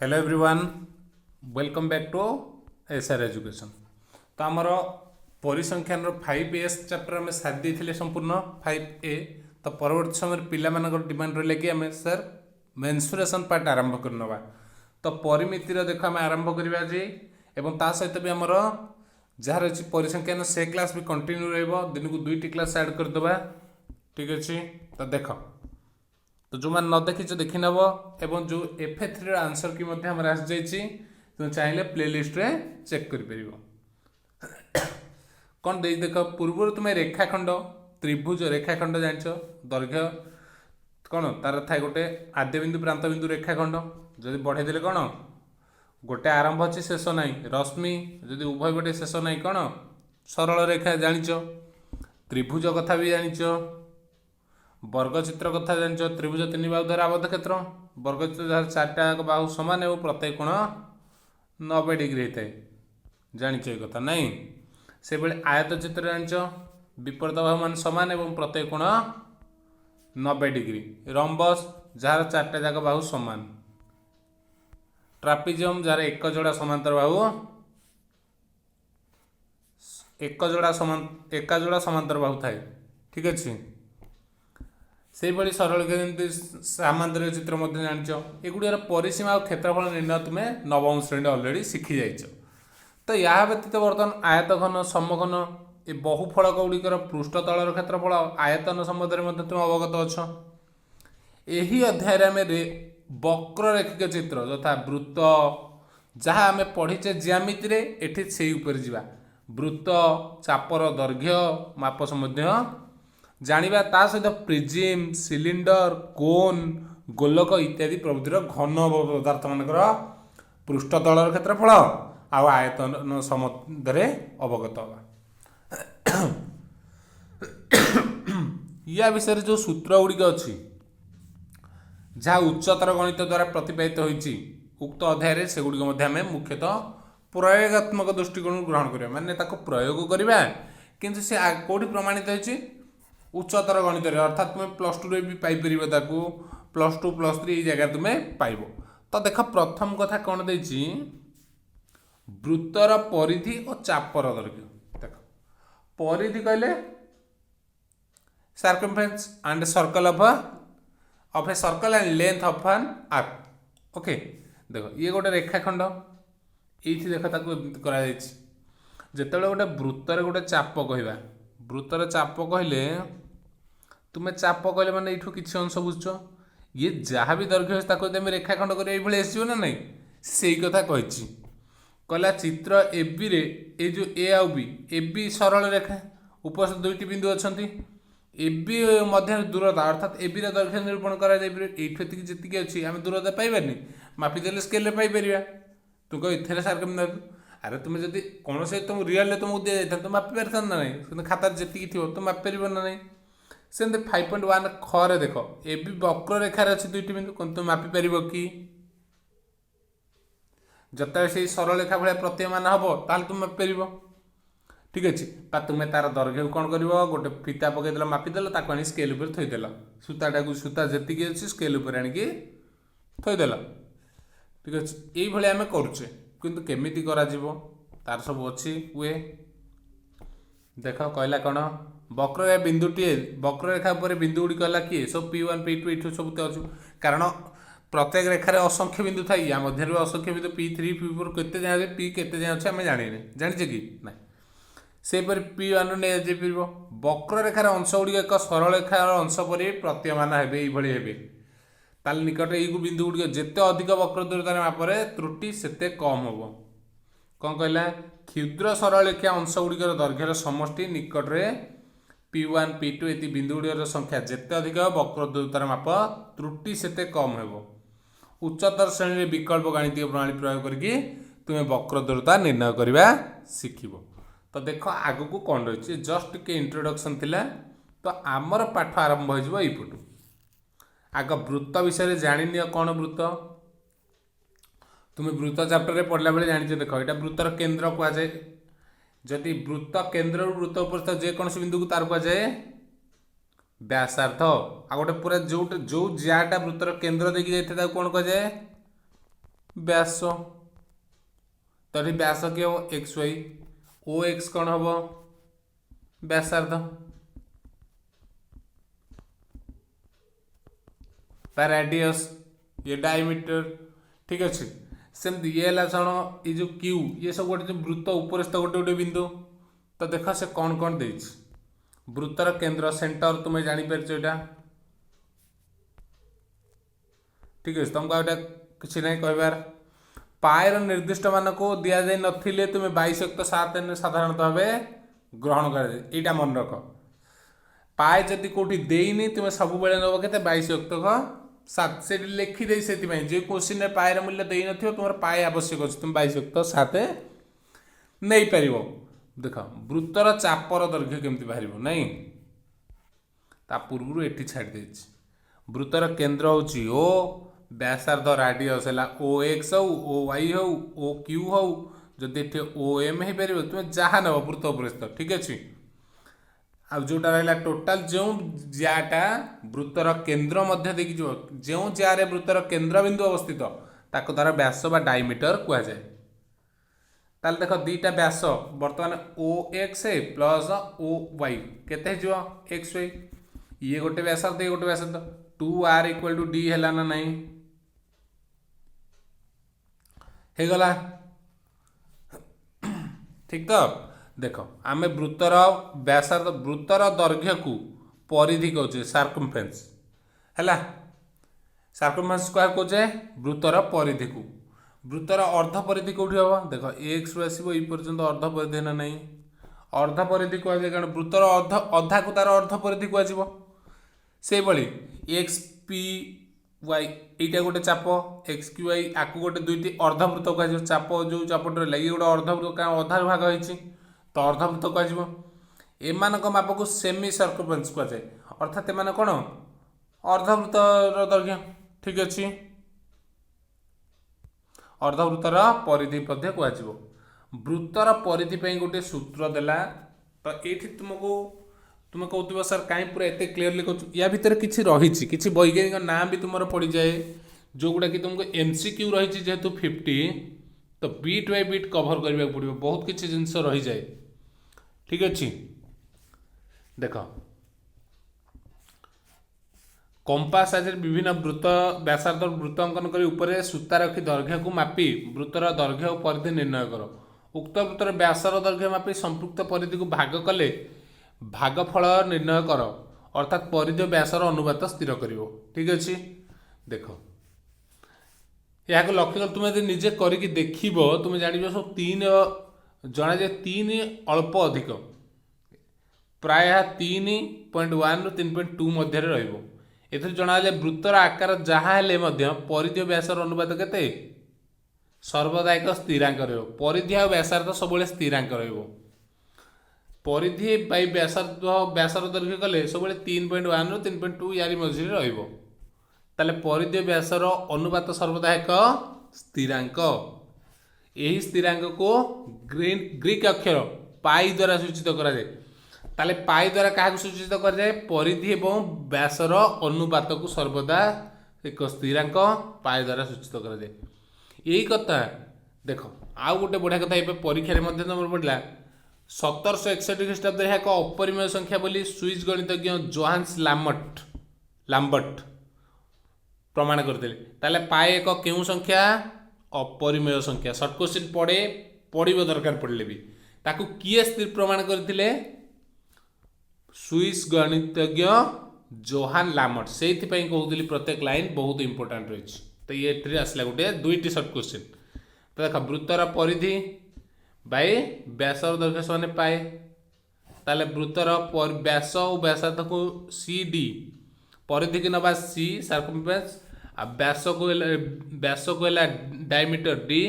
Hello everyone, welcome back to SR education. तो आमर परिसंख्यान 5S chapter आम सारी देते संपूर्ण 5A। तो परवर्त समय पिला डिमांड रहा कि आम सर मेन्सुरेशन पार्ट आरंभ करनवा। तो परिमितिर देख आम आरंभ करवा आज एवं ता सहित भी आमर जहाँ रही परिसंख्यान से क्लास भी कंटिन्यू दिन को 2टी क्लास ऐड करदे। ठीक अच्छे। तो देख, तो जो मैंने न देखी देखी नब एवं जो FA3 आंसर की आसी तुम चाहिए प्लेलिस्ट रे चेक कर कौन दे देख पूर्व तुम रेखाखंड त्रिभुज रेखाखंड जान दैर्घ्य कौन तार थाए गोटे आद्यबिंदु प्रांतबिंदु रेखाखंड जदि बढ़ेदे कौन गोटे आरंभ अच्छी शेष ना रश्मि जदि उभय गोटे शेष ना कौन सरल रेखा जानिच त्रिभुज कथा भी जानिच वर्गचित्र कथा जान त्रिभुज 3 बाहु द्वारा आबद्ध क्षेत्र वर्गचित्र जहाँ 4टा बाहु समान और प्रत्येक कोण 90 डिग्री होता है जानिच ये कथा नहीं से बेले आयत चित्र जानिच विपरीत बाहु मान समान और प्रत्येक कोण 90 डिग्री रंबस जार 4टा जाक बाहु समान ट्रापिजियम जार एक जोड़ा समांतर बाहु एक जोड़ा समांतर बाहु थाए। ठीक अच्छे। से भाई सरल सामांतरिक चित्र जान एगुड़ार परिसीमा और क्षेत्रफल निर्णय तुम्हें नवम श्रेणी अलरेडी शिखी जाइछ। तो या व्यतीत बर्तमान आयतघन समघन ए बहुफलक गुड़िकर पृष्ठतलर क्षेत्रफल आयतन सम्बन्ध तुम अवगत अच्छ। यही अध्याय आम वक्ररेखिक चित्र तथा वृत्त जहाँ आम पढ़ीचे ज्यामिति एठी से जा वृत्त चापर दैर्घ्य माप सम्बन्धी जानिबा ता सहित प्रिजिम सिलिंडर कोन गोलक इत्यादि प्रभृतिर घन पदार्थ मानकर पृष्ठतलर क्षेत्रफल आउ आयतन सम्बन्ध अवगत होगा। या विषय जो सूत्र गुड़िक अच्छी जहाँ उच्चतर गणित द्वारा प्रतिपादित होती उक्त अध्याय से गुड़िक आम मुख्यतः प्रयोगात्मक दृष्टिकोण ग्रहण करिया माने ताको प्रयोग करिबा किंतु से कोठी प्रमाणित होती उच्चतर गणित अर्थात तुम्हें +2 रे भी पाई परिबो ताकू +2 +3 ये जगह तुम्हें पाइबो। तो देख प्रथम कथा कौन देछि वृत्तर परिधि और चापर दैर्घ्य। देख परिधि कहले circumference and circle of a circle and length of an arc. Okay देख ये गोटे रेखाखंड ये देख ताकू करा जायछि जेतेबेले गोटे वृत्तर गोटे चाप कहवा वृत्तर चाप कहले तुम्हें चाप कहले माने ये किसी अंश बुझ ये जहाँ भी दैर्घ्य है रेखाखंड कर आसो ना नहीं से कथा कही कहला चित्र एबी रे ए जो ए आउ बी ए बी सरल रेखा उपस्थित 2टी बिंदु अच्छा एबी मध्य दूरता अर्थात एबी दैर्घ्य निरूपण कर जी अच्छी आम दूरता पाइबानी मापिदेले स्केल पाइपर तुम कह इथे सार्कम अरे तुम जब कौन से तुम रियल तुमको दी जाता तुम मापी पार ना नहीं खातार जी थी तुम मापिपर ना नहीं सेमती 5.1 खरे देख ए भी वक्र रेखार अच्छी 2टी बिंदु कौन तुम मापिपर कि जत से सरल रेखा भाया प्रतीयमान हम ताल तुम मापिपर। ठीक अच्छे। तुम्हें तार दैर्घ्य कौन कर गोटे फिता पकईदेल मापिदेल ताक स्केल उपर थईदेल सूताटा सूता जी अच्छी स्केल उपर आणिकी थईदेल। ठीक अच्छे। ये आम करुचे किंतु केमिति करा जीवो तार सब अच्छी हुए देख कहला कौन वक्र बिंदुटी वक्ररेखा पर बिंदु गुड़ी कहला किए सब P1 P2 ये सब अच्छे कारण प्रत्येक रेखार असंख्य बिंदु था या मध्य असंख्य बिंदु P3 P4 केते जाए P केते जाए अच्छे आम जाने जानिचे कि ना सेपर P1 नहीं जापर वक्ररेखार अंश गुड़ी एक सरल रेखार अंश पर प्रतीयमान हे ताल निकट यू बिंदु गुड़िक जिते अधिक वक्र दूरतार मापे त्रुटि सेते कम हम कौन कहला क्षुद्र सरल रेखा अंश गुड़िकर दैर्घ्यर समष्टि निकट में P1 P2 ये बिंदु गुड़िकर संख्या जिते अधिक वक्र दूरतार माप त्रुटि सेते कम हो। उच्चतर श्रेणी विकल्प गाणितिक प्रणाली प्रयोग करके तुम्हें वक्र दूरता निर्णय करवा शिखब। तो देख आग को कौन रही जस्ट के इंट्रोडक्शन थिला। तो आमर पाठ आरंभ हो आग वृत्त विषय जानी कौन वृत्त तुम्हें वृत्त चैप्टर में पढ़ला बेले जानी देख यहाँ वृत्तर केन्द्र कहुए जदि वृत्त केन्द्र वृत्त उपस्थित जेकोसी बिंदु को तार कहुए व्यासार्थ आ गोटे पूरा जो जाटा वृत्तर केन्द्र देखिए कौन कहुए व्यास तो ये व्यास किए हो एक्स वाई ओ एक्स कौन हम व्यासार्ध रेडियस ये डायमीटर ठीक अच्छे सेमती ये है ये जो क्यू ये सब गोटे जो वृत्त उपरस्थ गोटे गोटे बिंदु तो देख से कौन कौन दे वृत्तर केंद्र सेंटर तुम्हें जापर यहाँ ठीक है तुमको एटा किसी ना कहबार पाएर निर्दिष्ट मान को दि जाए नथिले तुम्हें 22/7 साधारणतः भाव ग्रहण कर यहाँ मन रख पाए जदि कौटी देनी तुम्हें सब बेले नब के 22/7 से लिखिदे से जो क्वेश्चन पाएर मूल्य दे न तुम पाए आवश्यक अच्छे तुम 22/7 नहीं पार देख वृत्तर चापर दैर्घ्य केमती बाहर नहीं ता पूर्व ये छाड़ी वृत्तर केन्द्र हूँ ओ व्यासार्ध राडियस है ओ एक्स हो ओ वाई हो ओ क्यू हो जदि ओ एम हो पार तुम जहाँ नब वृत्त उपरिस्थ ठीक अच्छे आ जोटा रहा टोटाल जो जाटा वृत्तर केन्द्र मध्य देखी जो जार वृत्तर केन्द्र बिंदु अवस्थित ताको द्वारा व्यास बा डायमीटर कहुए ताल देख दीटा व्यास बर्तमान ओ एक्स प्लस ओ वाई केते जो एक्स वाई ये गोटे व्यासार्ध ये गोटे व्यासार्ध 2r = d है ना नहीं हे गला ठीक तो देख आम वृत्तर व्यासार्ध वृत्तर दैर्घ्य को परिधि कहे सार्कमफेरेंस है सार्कमफेरेंस क्या कहे वृत्तर परिधि को वृत्तर अर्ध परिधि कौटी हम देख एक्स रु आसो ये पर्यंत अर्ध परिधि है ना नहीं अर्ध परिधि कहुए कारण वृत्तर अर्ध अधा को तार अर्ध परिधि कह से भली एक्स पी वाई यहाँ गोटे चाप एक्स क्यू वाई आपको गोटे दुईटी अर्धवृत्त कह चाप जो चापट रहा ये गोटे अर्धवृत्त क्या अधा भाग होती तो अर्धवृत्त कह एमान माप को सेमी सर्कमफेरेंस कहुए अर्थात एम कौन अर्धवृत्तर दैर्घ्य ठीक अच्छे अर्धवृत्तर परिधि कह वृत्तर परिधि गोटे सूत्र देला तो ये तुमको तुम कहते सर कहीं पूरा एत क्लीयरली कहूँ या भितर किसी रही कि वैज्ञानिक ना भी तुम पड़ जाए जो गुड़ा कि तुमको एमसीक्यू रही जेहेतु 50 तो बीट बाय बीट कभर करने पड़ो बहुत किसी जिनस रही जाए ठीक अच्छे देख कंपास आज विभिन्न वृत्त व्यासार्ध वृत्त अंकन कर ऊपर सूता रखी दैर्घ्य को मापी वृत्तर दैर्घ्य और परिधि निर्णय कर उक्त वृत्तर व्यासर दैर्घ्य मापी संपृक्त परिधि को भाग कले भागफल निर्णय कर अर्थात परिधि व्यासर अनुपात स्थिर कर ठीक अच्छे देख यहाँ लक्ष्य कर तुम निजे करके देख तुम जान सब 3 जना जे 3 अल्प अधिक प्राय 3.1 रु 3.2 मध्य रही जना वृत्तर आकार जहाँ परिधि व्यासर अनुपात के सर्वदा एक स्थिरांक परिधि आ व्यासार्ध सब स्थिरांक परिधि बाई व्यासार्ध व्यासर दैर्घ्य कले सब 3.1 रु 3.2 यारी मझे ताले परिधि व्यासर अनुपात सर्वदा एक स्थिरांक यही स्थिरांक को ग्रीक अक्षर पाई द्वारा सूचित कराए ताले पाई द्वारा क्या सूचित कराए परिधि एवं व्यासर अनुपात को सर्वदा एक स्थिरांक पाई द्वारा सूचित कराए यही कथा देख आउ गोटे बढ़िया कथा ये परीक्षा तुम पड़ा 1761 ख्रीष्टाब्द एक अपरिमेय संख्या बोली स्विस गणितज्ञ जोहान्स लाम्बर्ट प्रमाण करते ताले पाए एक क्यों संख्या अपरिमेय संख्या सर्ट क्वेश्चन पढ़े दरकार पड़े भी ताकू किए स्थिर प्रमाण करते स्विस गणितज्ञ जोहान लामर्ट से कहते प्रत्येक लाइन बहुत इंपोर्टाट रही तो ये आसला गोटे दुईटी सर्ट क्वेश्चन तो देख वृत्तर परिधि बाय व्यासर दैर्घ्य समान पाए ताले वृत्तर व्यास और व्यासार्ध को सी डी परिधि की नवा सी सर्कमफेरेंस आ व्यास को डायमीटर डी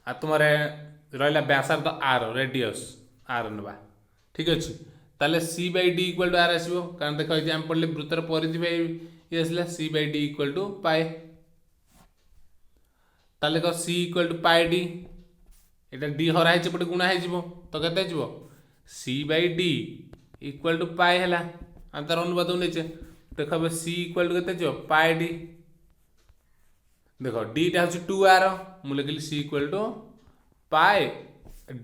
आ तुम रहा व्यासार्ध आर रेडियस आर नवा ठीक अच्छे ताले C by D equal to R आसो कारण देख ये आम पढ़ले वृत्तर परिधि बाई ये आसला सी बाई डी इक्वल टू पाए ताले कह सी इक्वल टू पाए डी यहाँ डी हराई पटे गुणा हो तो के सी बाई डी इक्वल टू पाए है आम तार अनुपात नहीं देख सी इक्वल टू के पाए डी देख डीटा हूँ 2r मुझे लिखिली सी इक्वल टू पाए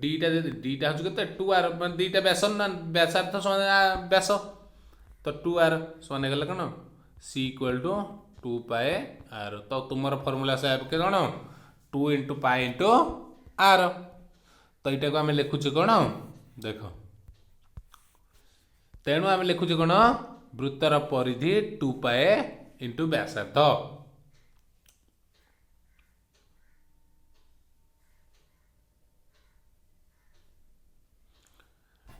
डीटा डीटा हूँ के 2r मैं दुईटा व्यास ना व्यासार्थ समान व्यास तो 2r समान गला कौन सी इक्वल टू 2 पाए आर तो तुम फर्मूला से के कौन 2 इंटू पाए इंटू आर तो यहाँ को आम लिखुचे कौन देख तेणु आम लिखुचे कौन वृत्तर परिधि 2 पाए इंटू व्यासार्ध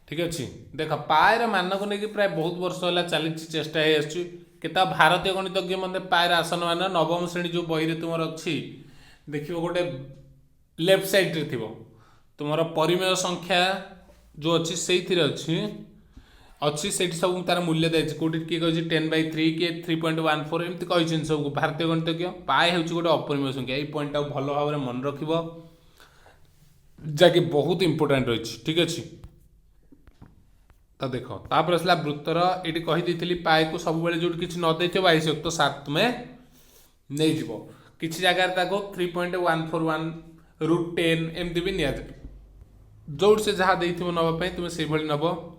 ठीक अच्छे देख पाएर मान को लेकिन प्राय बहुत वर्ष है चली चेष्टा केता भारतीय गणितज्ञ मतलब पाएर आसन मान नवम श्रेणी जो बही तुम अच्छी देख गोटे लेफ्ट साइड रे थी तुम परिमेय संख्या जो अच्छी से अच्छी से सब तार मूल्य देती कौटी किए कही 10/3 किए 3.14 एमती कही सब भारतीय गणितज्ञ पाए हूँ गोटे अपरिमेय संख्या ये पॉइंट भल भाव में मन रख जहाँकि बहुत इंपोर्टाट रही ठीक अच्छे तो देख तापर आसला वृत्तर ये कहीदी पाए को सब जो किसी न दे 22/7 तुम्हें नहीं जीव किसी जगार 3.141 √10 एमती भी नि जो से जहाँ देथिबो नबाई तुम्हें से भली नब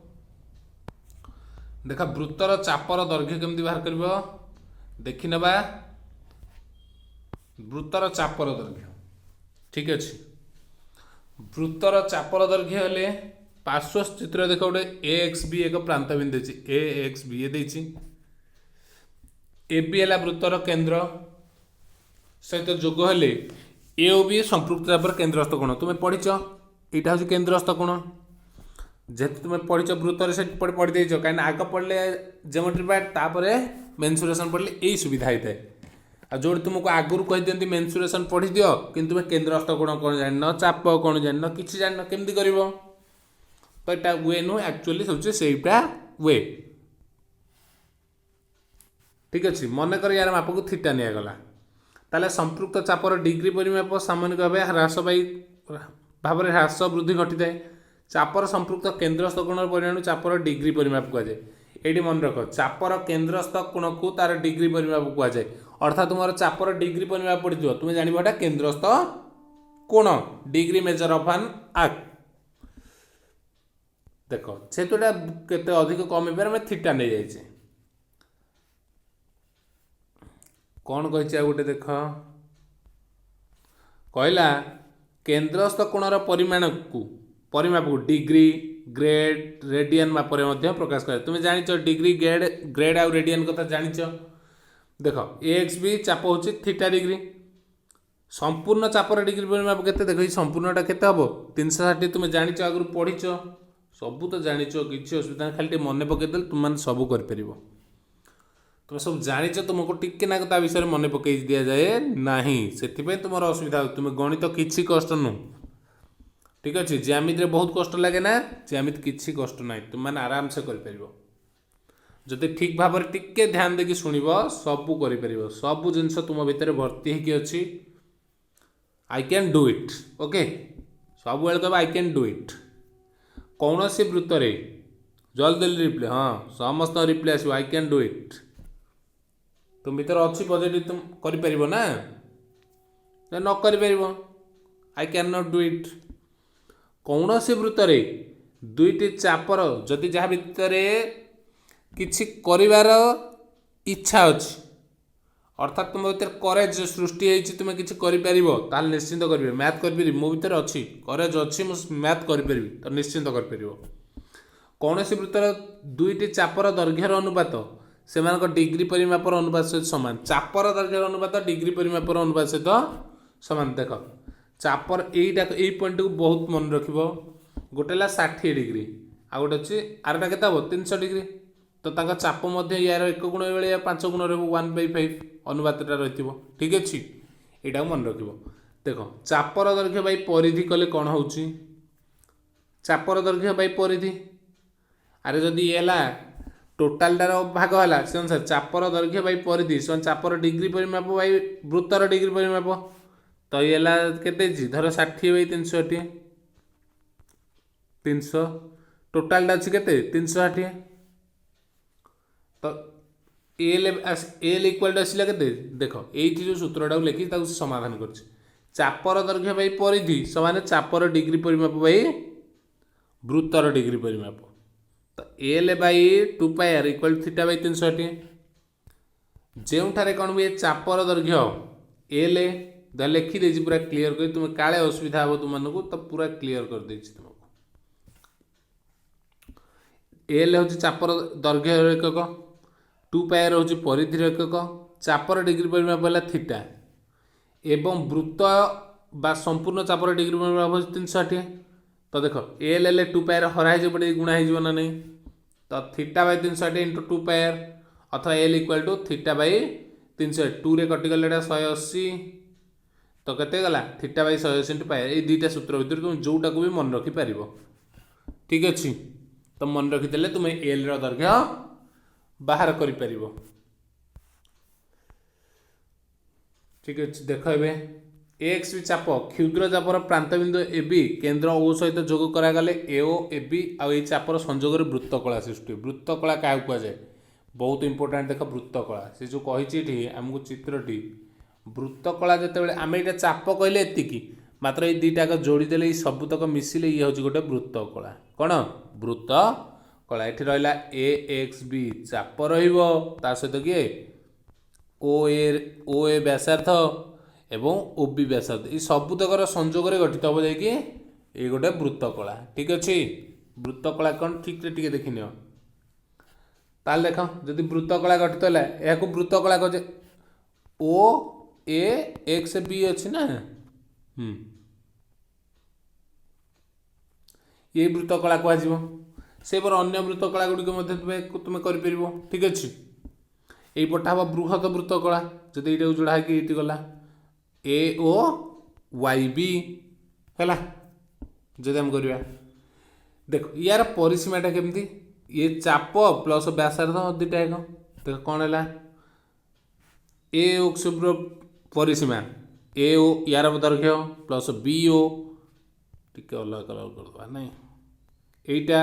देख वृत्तर चापर दैर्घ्य केमती बाहर कर देखी नबा वृत्तर चापर दैर्घ्य ठीक अच्छे वृत्तर चापर दैर्घ्य हेले पार्श्व चित्र देख गोटे ए एक्स बी एक प्रांत बिंदु ए एक्स बी ए बी है वृत्तर केन्द्र सहित जोग हेले ए ओ बी संपृक्त चापर केन्द्रस्थ कोण तुम्हें पढ़ीच यहाँ हूँ केन्द्रस्थ कोण जेहेतु तुम्हें पढ़ीच वृत्तर से पढ़ी देच कहीं आग पढ़ले ज्योमेट्री पार्ट तापर मेन्सुरेशन पढ़ले यही सुविधा होता है आ जो तुमको आगुरी कही दिखती मेन्सुरेशन पढ़ी दियो कि तुम्हें केन्द्रस्थ कोण कौन जान चाप कौन जान कि जान केमती कर तो यहाँ वे नुह एक्चुअली सोचे सेटा वे ठीक अच्छे मनकर यार माप को थीटा निगला ताले संपृक्त चापर डिग्री परिमाप सामान्य भाव ह्रास भाव में ह्रास वृद्धि घटी थाए चापर संपृक्त केन्द्रस्थ कोण परिमाण चापर डिग्री परिमाप कहुए ये मन रख चापर केन्द्रस्थ कोण को तार डिग्री परिमाप कहुए अर्थात तुम चापर डिग्री परिमाप पड़ी तुम्हें जानवा केन्द्रस्थ कोण degree measure of an arc देख से तो केते अधिक कम हो थीटा नहीं जाइए कौन कही गोटे देख कहला केन्द्रस्थ कोणर परिमाप को डिग्री ग्रेड रेडियन मापर प्रकाश कर तुम्हें जानिच डिग्री ग्रेड आउ रेडियन कथा जानिच देख ए एक्स बी चाप हूँ थीटा डिग्री संपूर्ण चापर डिग्री परिमाप के देख संपूर्णटा के 360 तुम्हें जानिच आगु पढ़ीच सबू तो जानिच किसी असुविधा खाली मन पकईदे तुम सब कर तुम सब जानिच तुमको टिके ना ता विषय मन पकई दि जाए ना से तुम असुविधा तुम गणित किसी कष्ट नुह ठीक अच्छे ज्यामिति बहुत कष्ट लगे ना ज्यामिति किसी कष्ट ना तुम मैंने आराम से कर जदि ठीक भाव में टिके ध्यान देकी शुणव सबू कर सबू जिनस तुम भितर भर्ती होगी अच्छी आई कैन डू इट ओके सब बेले कह आई कैन डू इट कौन सी वृत्त रे जल्दी रिप्ले हाँ समस्त reply as I can do it तुम भीतर अच्छी पॉजिटिव तुम कर ना न कर I can not do it कौन सी वृत्त रे दुईटी चापर जदि जहाँ भितर किछि करिवार इच्छा अच्छी अर्थात तुम भीतर करेज सृष्टि होती तुम्हें किसी कर निश्चिंत कर मैथ कर मो भीतर अच्छी करेज अच्छी मैथ करी तो निश्चिंत कर कौन सी वृत्तर दुईटी चापर दैर्घ्यर अनुपात से डिग्री परिमापर अनुपात सहित सामान चापर दैर्घ्यर अनुपात डिग्री परिमापर अनुपात सहित सामान देख चापर यही पॉइंट को बहुत मन रख गोटे 60 डिग्री आ गोटे अच्छी आरटा के 300 डिग्री तो तांका चाप यार 1 गुण भाई 5 गुण 1/5 अनुपात रही ठीक अच्छे यहाँ मन रख देख चापर दैर्घ्य बाई परिधि कले कौन हो चापर दैर्घ्य बाई परिधि अरे जदि ये टोटालटार भाग है से अनुसार चापर दैर्घ्य बाई परिधि से चापर डिग्री परिमाप बाई वृत्तर डिग्री परिमाप तो ये केते धर 60/360 300 टोटालटा अच्छी के 360 तो एल इक्वाल टू आसला के देख ये जो सूत्रटा लिखी समाधान कर चापर दैर्घ्य बाई परिधि समान चापर डिग्री परिमाप बाई वृत्तर डिग्री परिमाप। तो L by 2πr equal theta by 360 जो कौन भी चापर दैर्घ्य एल लिखी देছি पूरा क्लीयर कर तुम काले असुविधा हम तुमको तो पूरा क्लीयर कर देছি तुमको। एल हूँ चापर दैर्घ्य एकक 2πr हूँ परिधि एकक चापर डिग्री परिमाप है थीटा एवं वृत्त बा संपूर्ण चापर डिग्री परिमाप हूँ 360। तो देख एल एल 2πr हराई पड़े गुणा हो ना नहीं तो थीटा बाई 360 इंटू 2πr अथवा l equal to theta by 360 2 रे कटिगले 180 तो केते गला थीटा बाई 180 इंटू पायर ये दुईटा सूत्र भितर तुम जोटा को भी मन रखिपार ठीक अच्छे। तो मन रखिदेले तुम एल दैर्घ्य बाहर कर ठीक अच्छे। देख ए एक्स भी चाप क्षुद्र चापर प्रांत बिंदु ए बी केन्द्र ओ सहित जोग करागले ए ओ ए बी आई चापर संजोग वृत्तकला सृष्टि वृत्तकला क्या कहुए बहुत इंपोर्टाट देख वृत्तकला से जो कही आमको चित्रटी वृत्तकला जिते आम ये चाप कहले एतिकी मात्र ये दुईटाक जोड़ीदेले सबुतक मिसिले ये हूँ गोटे वृत्तकला कौन वृत्तकला ये रहा ए एक्स बी चाप रा सहित किए ओ ए व्यासार्थ एवं ओ बी व्यासार्थ ये सबुतकर संजोग गठित हम जाकि ये गोटे वृत्तकला ठीक अच्छे। वृत्तकला कौन ठीक से टी देखनी ताल देख जदि वृत्तकला गठित है यह वृत्तकला कहे ओ ए एक्स बी अच्छी ना ये वृत्तकला कह से पर अन्य वृत्तकला गुड़िक तुम कर ठीक अच्छे। यही पटा हम बृहत वृत्तकला जब ये जोड़ा कि ये गला ए ओ वाई बी है जब आम करवा देख यार परिसीमाटा केमती ये चाप प्लस व्यासार्ध दुईटा एक देख कौन है ए ओ परिसीमा ए ओ यार दैर्घ्य प्लस बी ओ टी अलग कलर करदे ना यहीटा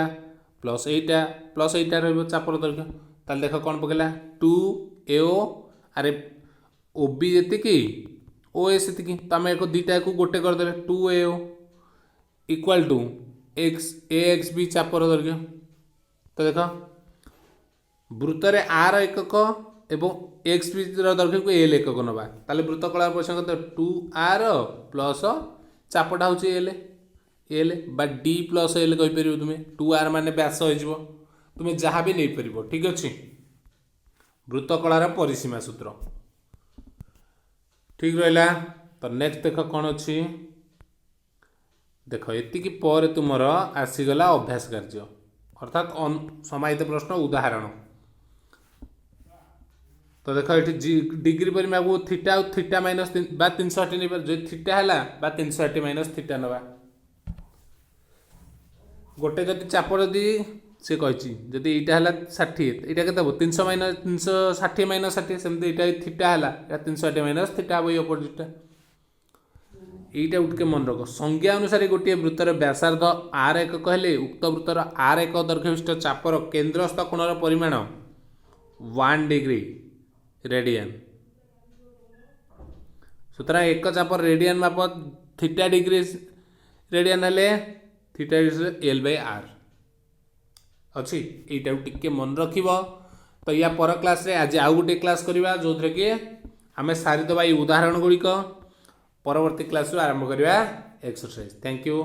प्लस यहीटा चापर दैर्घ्य ताल देख कौन पकड़ा 2 ए ओ अरे ओ बी जी ओ ए से तो आम एक दुईटा को गोटे करदे 2 A O equal to X A X B चापर दैर्घ्य। तो देख वृत्तर आर एकक एवं एक्स बी दैर्घ्य को एल एकक नवा ताले वृत्तकला परिसंख्या तो 2r प्लस चापटा हूँ एल एल बा डी प्लस एल कहीपर तुम्हें 2r मान व्यास हो तुम्हें जहाँ भी नहीं पार ठीक अच्छे। वृत्तकलार परिसीमा सूत्र ठीक रहा। तो नेक्स्ट देख कौन अच्छी देख एतिकी पर तुमर आसीगला अभ्यास कार्य अर्थात समाहित प्रश्न उदाहरण। तो देख ये डिग्री परिमाप थीटा थीटा माइनस 360 नहीं जो थीटा है 360 माइनस थीटा नवा गोटे जब चापर दी से कही जदि यहाँ है 60 यहाँ के 300 माइनस 360 माइनस 60 सेमती यहाँ थीटा है 360 माइनस थीटा हम अपोजिटा यहीटा उठके मन रख संज्ञा अनुसार गोटे वृत्तर व्यासार्ध आर एक कहले उक्त वृत्तर आर एक दैर्घ्य विशिष्ट चापर केन्द्रस्थ कोणर परिमाण 1 डिग्री रेडियन सुतरा एक चापर रेडियन माप थीटा डिग्री रेडियन हेले थीटा एल बाय आर अच्छी यहीटा टिके मन रख। तो या पर क्लास रे आज आउ गोटे क्लास करवा जो थे कि आम सारीदबा ये उदाहरण गुड़िक परवर्ती क्लास आरंभ करवा एक्सरसाइज। Thank you.